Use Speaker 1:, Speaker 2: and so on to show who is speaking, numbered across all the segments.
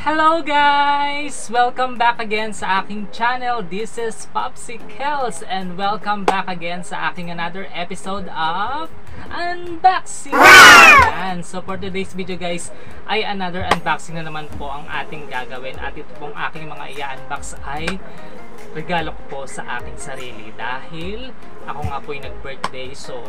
Speaker 1: Hello guys! Welcome back again sa aking channel. This is Popsicles and welcome back again sa aking another episode of Unboxing! Ayan. So for today's video guys, ay another unboxing na naman po ang ating gagawin. At ito pong aking mga i-unbox ay regalo ko po sa aking sarili. Dahil ako nga po yung nag-birthday, so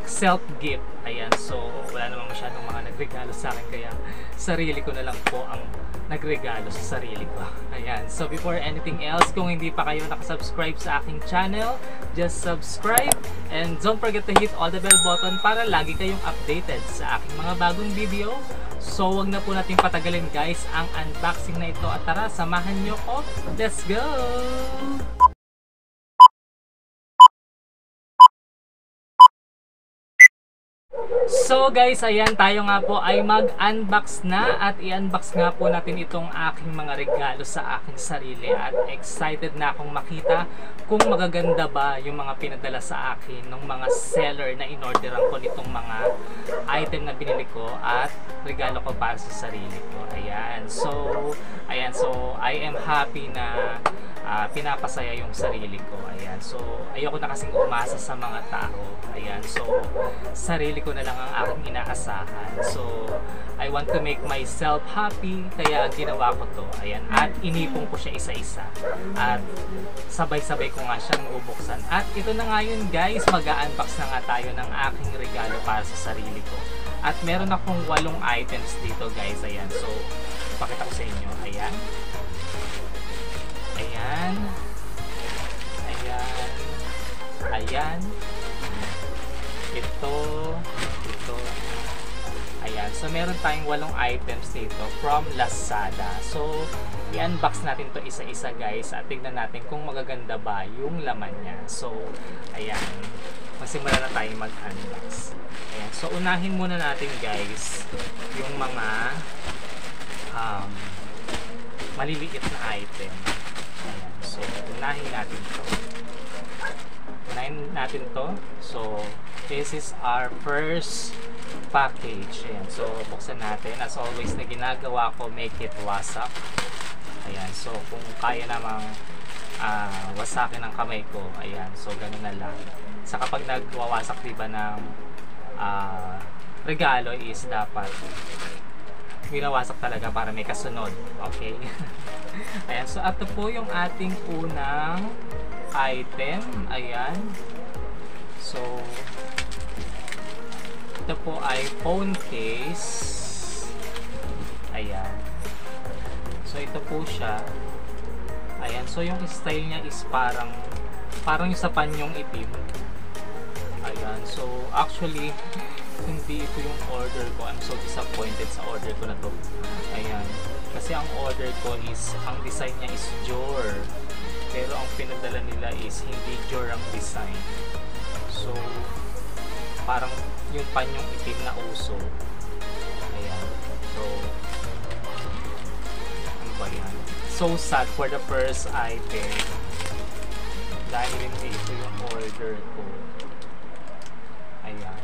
Speaker 1: self-gift. Ayan, so wala namang masyadong mga nagregalo sa akin, kaya sarili ko na lang po ang nagregalo sa sarili ko. Ayan, so before anything else, kung hindi pa kayo nakasubscribe sa aking channel, just subscribe and don't forget to hit all the bell button para lagi kayong updated sa aking mga bagong video. So wag na po natin patagalin guys ang unboxing na ito, at tara, samahan nyo ko. Let's go! So guys, ayan, tayo nga po ay mag-unbox na, at i-unbox nga po natin itong aking mga regalo sa aking sarili. At excited na akong makita kung magaganda ba yung mga pinadala sa akin ng mga seller na in-orderan ko nitong mga item na binili ko at regalo ko para sa sarili ko. Ayan, so I am happy na pinapasaya yung sarili ko. Ayan, so ayoko na kasing umasa sa mga tao. Ayan, so sarili ko na lang ang aking inaasahan. So I want to make myself happy, kaya ginawa ko to. Ayan, at inipon ko siya isa-isa at sabay-sabay ko nga siyang bubuksan. At ito na nga yun guys, mag-unbox na nga tayo ng aking regalo para sa sarili ko. At meron akong 8 items dito guys. Ayan, so pakita ko sa inyo. Ayan, ayan, ayan, ayan, ito, ayan. So meron tayong 8 items dito from Lazada. So i-unbox natin to isa-isa guys, at tignan natin kung magaganda ba yung laman niya. So ayan, magsimula na tayo mag-unbox. Ayan, so unahin muna natin guys yung mga maliliit na item. Ayan, so unahin natin to. So this is our first package. Ayan, so buksan natin. As always na ginagawa ko, make it wasak. Ayan, so kung kaya namang wasakin ang kamay ko, ayan, so ganun na lang. Sa kapag nagwawasak diba ng regalo is dapat winawasak talaga para may kasunod. Okay? Ayan, so ito po yung ating unang item. Ayan, so ito po ay phone case. Ayan, so ito po siya. Ayan, so yung style niya is parang yung sa panyong itim. Ayan, so actually hindi ito yung order ko. I'm so disappointed sa order ko na to. Ayan, kasi ang order ko is, ang design niya is Dior, pero ang pinadala nila is hindi Dior ang design. So parang yung panyong itim na uso. Ayan, so ano ba yan? So sad for the first item dahil hindi ito yung order ko. Ayan,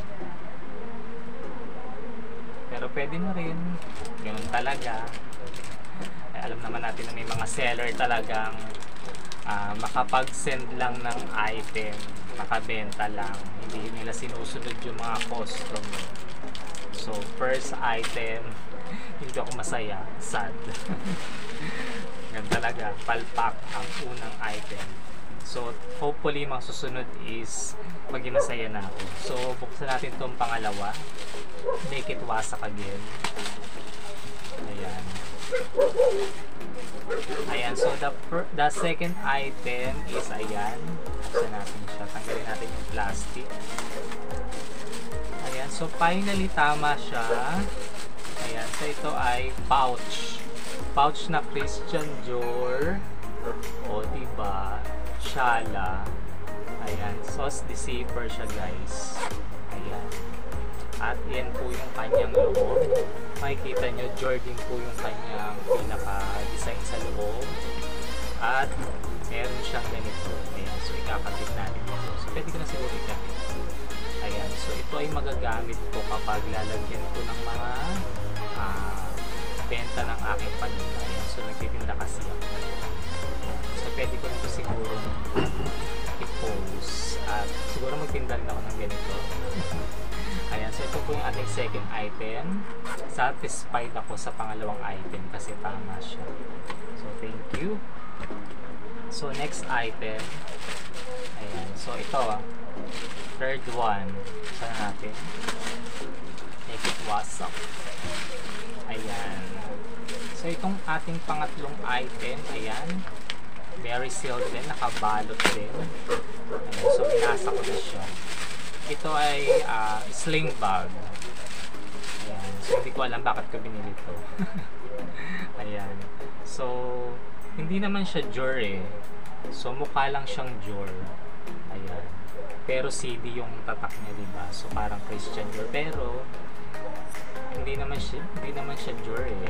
Speaker 1: pero pwede na rin, ganun talaga. Ay, alam naman natin na may mga seller talagang makapag-send lang ng item nakabenta lang, hindi nila sinusunod yung mga customer. So first item, hindi ako masaya, sad. Yan talaga, palpak ang unang item. So hopefully mga susunod is maging masaya na ako. So buksan natin itong pangalawa, make it wasak again. Ayan. Ayan, so the second item is ayan. Buksan natin siya, tanggalin natin yung plastic. Ayan, so finally tama siya. Ayan, so ito ay pouch. Pouch na Christian Dior. O diba, Shala. Ayan, sauce deceiver siya guys. Ayan. At yan po yung kanyang loob. Makikita nyo, Jordan po yung kanyang pinaka-design sa loob. At meron siyang ganito. Ayan, so ikakabit natin ito. So pwede ko na siguro ikabit. Ayan, so ito ay magagamit ko kapag lalagyan ko ng mga benta ng aking paninda. Ayan, so nagtitinda kasi ako. Ayan, so pwede ko nito siguro i-post. At siguro magtinda rin ako ng ganito. Ayan, so ito po yung ating second item. Satisfied ako sa pangalawang item kasi tama siya. So, thank you. So, next item. Ayan, so ito third one. Sana natin. Make it wasak. Ayan. So, itong ating pangatlong item, ayan. Very sealed din, nakabalot din. Ayan, so binasa ko na siya. Ito ay sling bag. Ayan. So, hindi ko alam bakit ko binili ito. Ayan. So, hindi naman siya Dior eh. So, mukha lang siyang Dior. Ayan. Pero CD yung tatak niya, diba? So, parang Christian Dior. Pero, hindi naman siya Dior eh.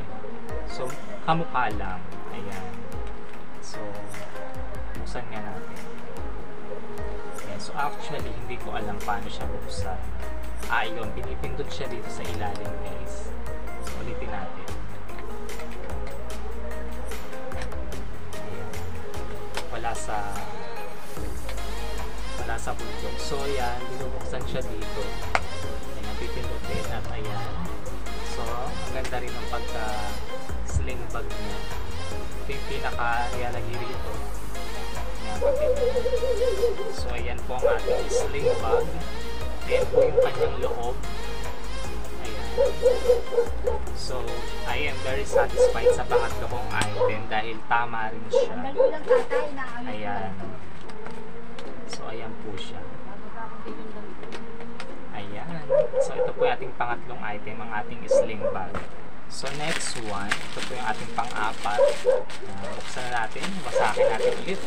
Speaker 1: So, kamukha lang. Ayan. So, buksan nga natin. So actually, hindi ko alam paano siya buksan. Yun, pinipindot siya dito sa ilalim guys. So ulitin natin. Ayan. Wala sa bundok. So yan, binubuksan siya dito. Ayan, pipindutin at ayan. So, ang ganda rin ng pagka sling bag niya. Ito yung pinaka-realagay rito. So ayan po ang ating sling bag. Ayan po yung kanyang loob. Ayan. So I am very satisfied sa pangatlo kong item dahil tama rin siya. Ayan. So ayan po siya. Ayan. So ito po yung ating pangatlong item, ang ating sling bag. So next one, ito po yung ating pang-apat. Buksan na natin, basakin natin ulit.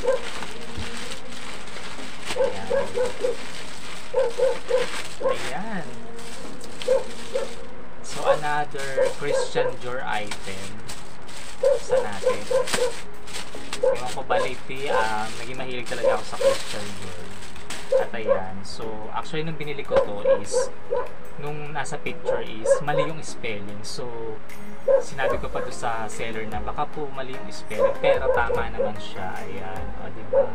Speaker 1: Ayan. Ayan. So another Christian Dior item. Buksan natin. Ewan ko ba lately, naging mahilig talaga ako sa Christian Dior. At ayan, so actually nung binili ko to is nung nasa picture is mali yung spelling. So sinabi ko pa to sa seller na baka po mali yung spelling pero tama naman siya. Ayan, o diba?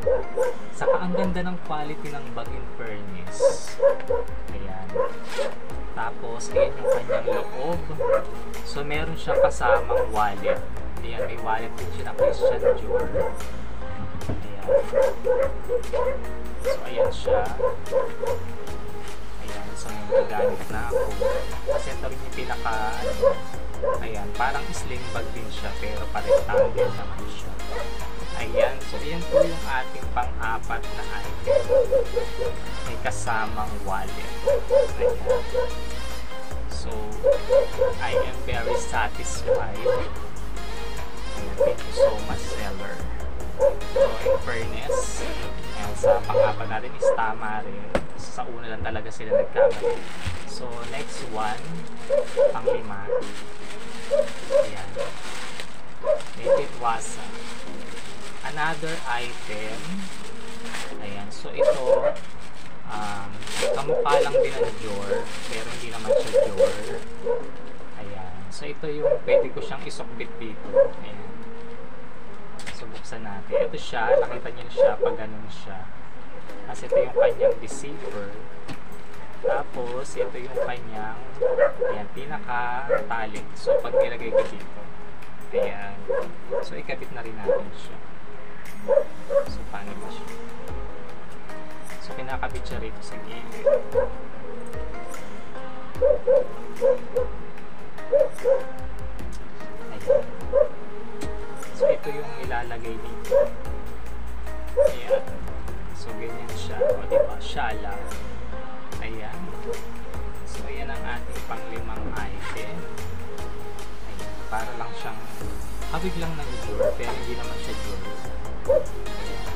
Speaker 1: Saka ang ganda ng quality ng bag in fairness. Ayan. Tapos ayan yung kanyang loob. So meron siyang kasamang wallet. Ayan, may wallet din siya na Christian Dior. Ayan. So ayan siya. Ayan, so may magagamit na ako. Kasi ito rin yung pinaka ayan, parang sling bag din siya pero pa-rectangle naman siya. Ayan, so ayan po yung ating pang-apat na item. May kasamang wallet. Ayan. So I am very satisfied. Ayan, thank you so much seller. So in fairness, ayan, sa pang-apat natin is tama rin. Sa una lang talaga sila nagkamali. So next one, pang-lima. Ayan. Make it wasak. Another item. Ayan, so ito kamukha lang din ng Dior pero hindi naman siya Dior. Ayan, so ito yung pwede ko siyang isukbit dito. Ayan. So buksan natin. Ito siya, nakita niyo siya pag ganun siya. Kasi ito yung kanyang deceiver. Tapos, ito yung kanyang, ayan, pinaka-talik. So, pag nilagay ko dito, ayan. So, ikabit na rin natin siya. So, paano ba siya? So, kinakabit siya rito sa gilid. Ayan. So, ito yung ilalagay dito. Ayan. So, ganyan siya. O, diba? Shala. Ayan. So, ayan ang ating pang-limang item. Ayan. Para lang siyang hawig lang ng jewel, pero hindi naman siya jewel. Ayan.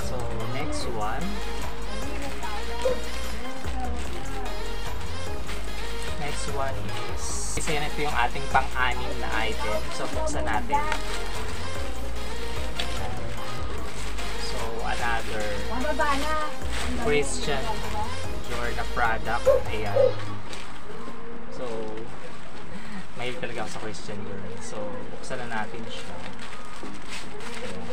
Speaker 1: So, next one. Next one is, isa yan, ito yung ating pang-anim na item. So, buksan natin. So, another Christian Dior na product. Ayan. So, mahilig talaga ako sa Christian Dior. So, buksan na natin siya. Ayan.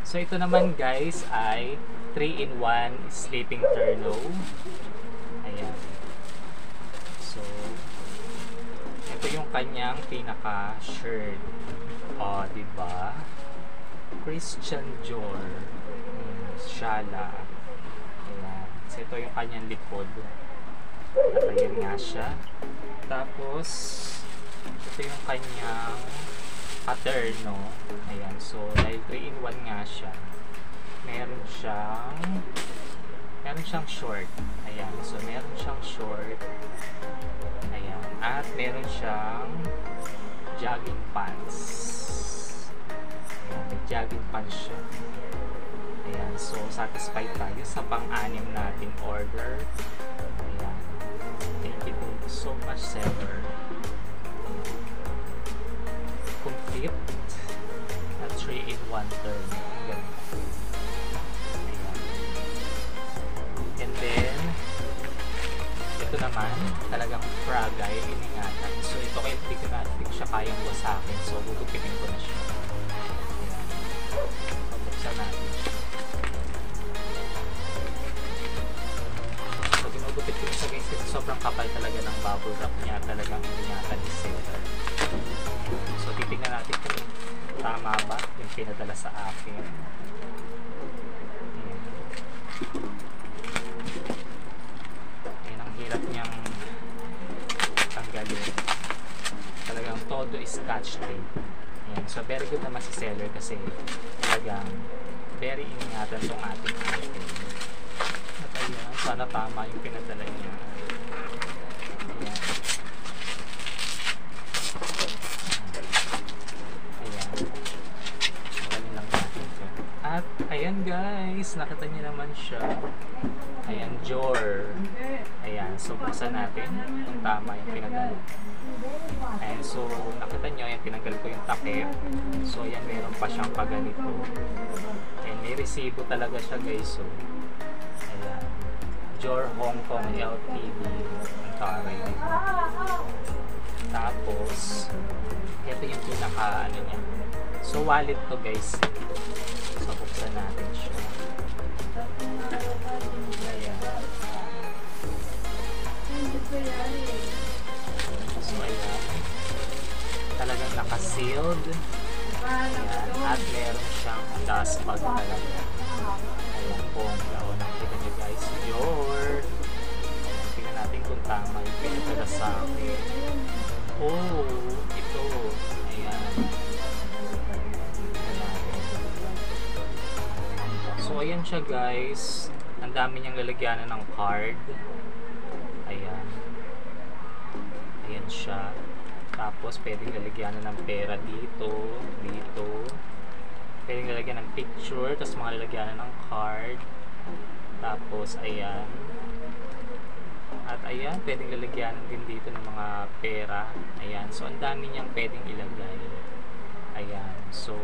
Speaker 1: So, ito naman guys ay 3-in-1 sleeping turno. Ayan. So, ito yung kanyang pinaka-shirt. O, diba? Christian Dior. Shala. Ayan. So, ito yung kanyang likod. At ayan nga siya. Tapos, ito yung kanyang paterno. Ayan. So, dahil 3-in-1 nga siya, meron siyang short. Ayan. So, meron siyang short. Ayan. At meron siyang jogging pants. Ayan. May jogging pants siya. Ayan. So, satisfied tayo sa pang-anim nating order. Ayan. Thank you so much, seller. Complete na 3-in-1 turn. Ang ganda. Ayan. And then, ito naman, talagang fragile, iningatan. So, ito kayo hindi ko siya kayang wasakin. So, gugupitin ko na siya. Ayan. Pabuksan natin siya. So, ginugupit ko siya guys kasi sobrang kapal talaga ng bubble wrap niya. Talagang iningatan ni seller. So, titignan natin kung tama ba yung pinadala sa akin. Ayan, ang hirap niyang tanggalin. Talagang todo is scotch tape. Ayan, so, very good naman si seller kasi talagang very ingatan itong ating item. At ayan, sana tama yung pinadala niya. Ayan. At ayan guys, nakita niyo naman siya. Ayan, Dior. Ayan, so buksan natin kung tama yung pinadala. Ayan, so nakita niyo, ayan, tinanggal ko yung takip. So ayan, meron pa siyang paganito. Ayan, may resibo talaga siya guys. So, ayan, Dior Hong Kong LTD. Ang taray dito. Tapos, ito yung pinaka ano niya. So wallet to guys. So, buksan natin siya. Ayan. So, ayan. Talagang naka-sealed. Ayan. At meron siyang dust bag talaga. Ayan po. O, nakikita nyo guys. Dior. Ayan. Tingnan natin kung tama yung pinadala sa akin. Oh, ito. Ayan. So, ayan siya guys. Ang dami niyang lalagyanan ng card. Ayan. Ayan siya. Tapos, pwedeng lalagyanan ng pera dito. Dito. Pwedeng lalagyan ng picture. Tapos, mga lalagyanan ng card. Tapos, ayan. At ayan, pwedeng lalagyanan din dito ng mga pera. Ayan. So, ang dami niyang pwedeng ilagay. Ayan. So,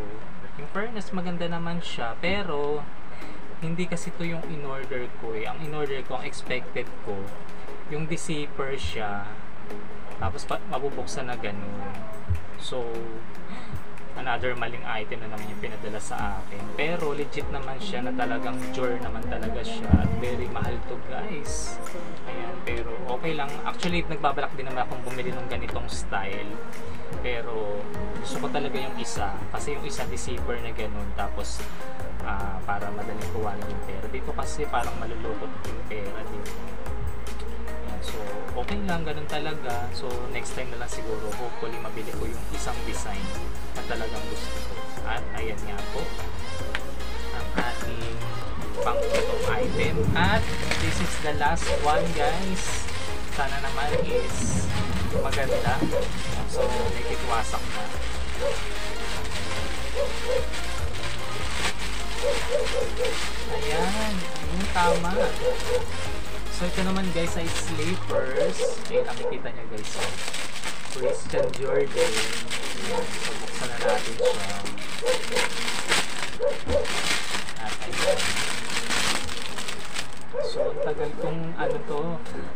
Speaker 1: in fairness, maganda naman siya. Pero, hindi kasi ito yung in-order ko eh. Ang in-order ko, ang expected ko, yung deceiver siya. Tapos mabubuksan na ganun. So, another maling item na naman yung pinadala sa akin. Pero legit naman siya na talagang Jor naman talaga siya at very mahal to guys. Ayan, pero okay lang. Actually, nagbabalak din naman akong bumili ng ganitong style. Pero gusto ko talaga yung isa. Kasi yung isa deceiver na ganun. Tapos para madaling kuwanan yung pera. Dito kasi parang malulukot yung pera dito. Ayan, so okay lang, ganun talaga. So next time na lang siguro, hopefully mabili ko yung isang design na talagang gusto ko. At ayan nga po ang ating pang-itong item. At this is the last one guys. Sana naman is maganda. So make it wasak na. Ayan, yung tama. So ito naman guys ay slippers. Ayan, nakikita nyo guys. So, Christian Jordan. Ayan, so buksan na natin siya. At ayan. So tagal kong ano to.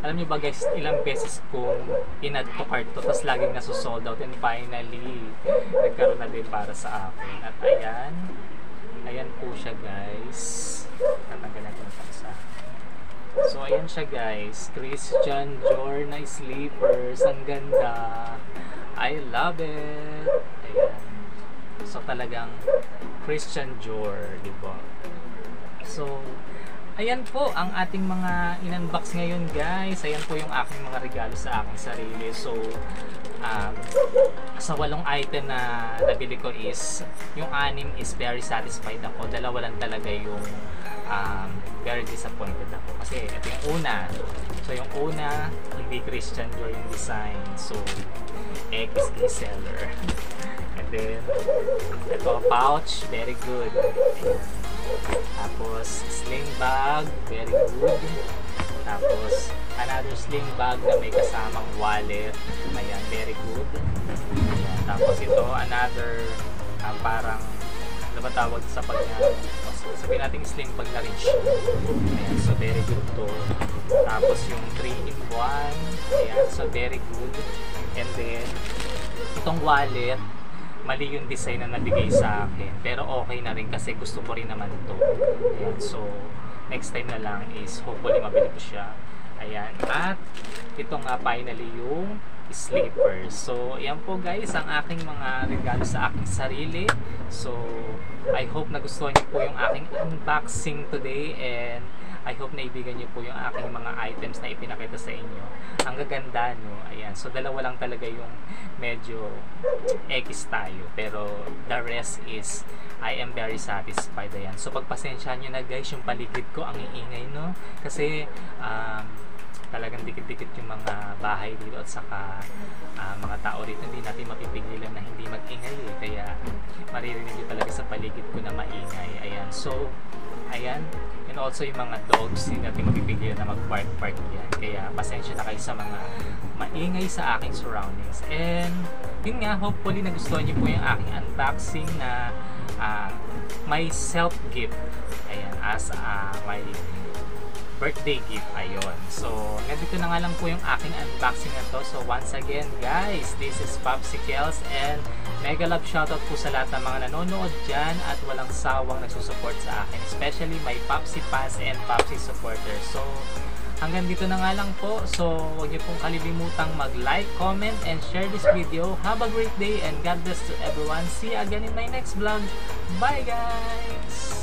Speaker 1: Alam nyo ba guys, ilang beses kong in-add to cart to. Tapos laging nasusold out. And finally, nagkaroon na din para sa akin. At ayan. Ayan po siya guys. Tatanggal natin ang paksa. So ayan siya guys. Christian Dior na slippers. Ang ganda. I love it. Ayan. So talagang Christian Dior, diba? So ayan po ang ating mga in-unbox ngayon guys. Ayan po yung aking mga regalo sa aking sarili. So sa 8 item na nabili ko is yung 6 is very satisfied ako. 2 lang talaga yung very disappointed ako. Kasi ito yung una. So yung una, hindi Christian Dior yung design. So XD seller. And then ito pouch, very good. Ayan. Tapos sling bag, very good. Tapos another sling bag na may kasamang wallet. Ayan, very good. Ayan. Tapos ito another parang ano ba tawag sa pag sabihin natin sling bag na rin siya. Ayan, so very good to. Tapos yung 3-in-1. Ayan, so very good. And then itong wallet, mali yung design na nabigay sa akin, pero okay na rin kasi gusto ko rin naman ito. Ayan, so next time na lang is hopefully mabili ko siya. Ayan, at ito nga finally yung slippers. So ayan po guys ang aking mga regalo sa aking sarili. So I hope nagustuhan niyo po yung aking unboxing today, and I hope naibigan niyo po yung aking mga items na ipinakita sa inyo. Ang gaganda, no? Ayan. So, 2 lang talaga yung medyo X tayo. Pero, the rest is, I am very satisfied. Ayan. So, pagpasensyahan nyo na guys, yung paligid ko, ang iingay, no? Kasi, talagang dikit-dikit yung mga bahay dito at saka mga tao dito. Hindi natin mapipigilan na hindi mag-ingay eh. Kaya, maririnig nyo talaga sa paligid ko na maingay. Ayan. So, ayan. And also yung mga dogs, hindi natin mapipigilan na mag-bark-bark yan. Kaya pasensya na kayo sa mga maingay sa aking surroundings. And yun nga, hopefully nagustuhan niyo po yung aking unboxing na may self-gift. Ayan, as my birthday gift. Ayun. So, nandito na nga lang po yung aking unboxing na to. So, once again, guys, this is Popsicles and mega love shoutout po sa lahat ng mga nanonood dyan at walang sawang nagsusupport sa akin. Especially my Popsi fans and Popsi supporters. So, hanggang dito na nga lang po. So, huwag niyo pong kalilimutang mag-like, comment, and share this video. Have a great day and God bless to everyone. See you again in my next vlog. Bye, guys!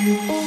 Speaker 2: you.